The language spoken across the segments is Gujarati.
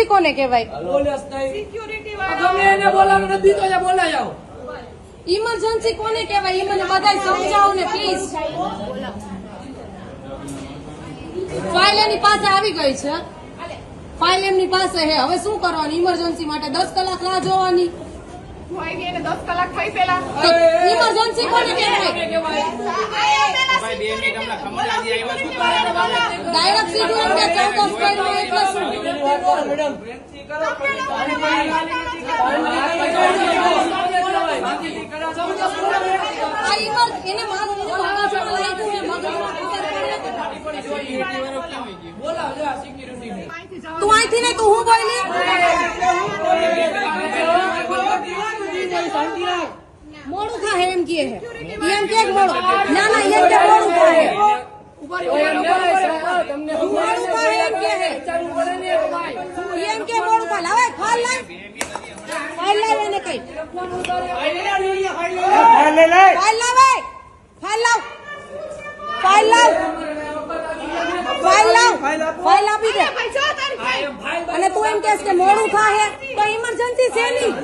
ઇમરજન્સી કોને કહેવાય? ઇમરજન્સી કોને કહેવાય? એ મને બધાય સમજાવો ને પ્લીઝ. ફાઇલ એની પાસે આવી ગઈ છે, ફાઇલ એમની પાસે હે. હવે શું કરવાનું? ઇમરજન્સી માટે 10 કલાક રાહ જોવાની? 10 કલાક થઈ પેલા ઇમરજન્સી કોને કહેવાય? ડાયરેક્ટ સીધું એમ કે 14 સ્ક્વેર હોય એટલે શું? એને મારું મગજમાં લાગ્યું હે, મગજમાં ખબર પડે. તું અહીંથી ને તું હું બોલી? મોડું થાય એમ કે હે, એમ કે મોડું. ના ના, એમ કે મોડું થાય, મોડું થાય એમ કે હે, એમ કે મોડું થાય. હવે ફાઇલ લાવ, ફાઇલ લાવ, એને કઈ ફાઇલ લાવ, ફાઇલ લાવ, ફાઇલ લાવ, ફાઇલ લાવ, ફાઇલ આપી દે. અને તું એમ કહેશ કે મોડું થાય તો ઇમરજન્સી છે નહીં?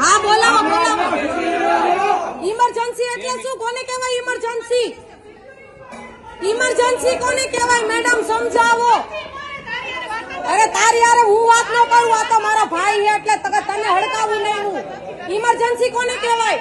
હા બોલાવો, બોલાવો. ઇમરજન્સી એટલે શું? કોને કહેવાય ઇમરજન્સી? ઇમરજન્સી કોને કહેવાય મેડમ? સમજાવો. અરે તારી યાર હું વાત ન કરું, આ તો મારા ભાઈ છે એટલે તને હડકાવું નહીં. હું ઇમરજન્સી કોને કહેવાય?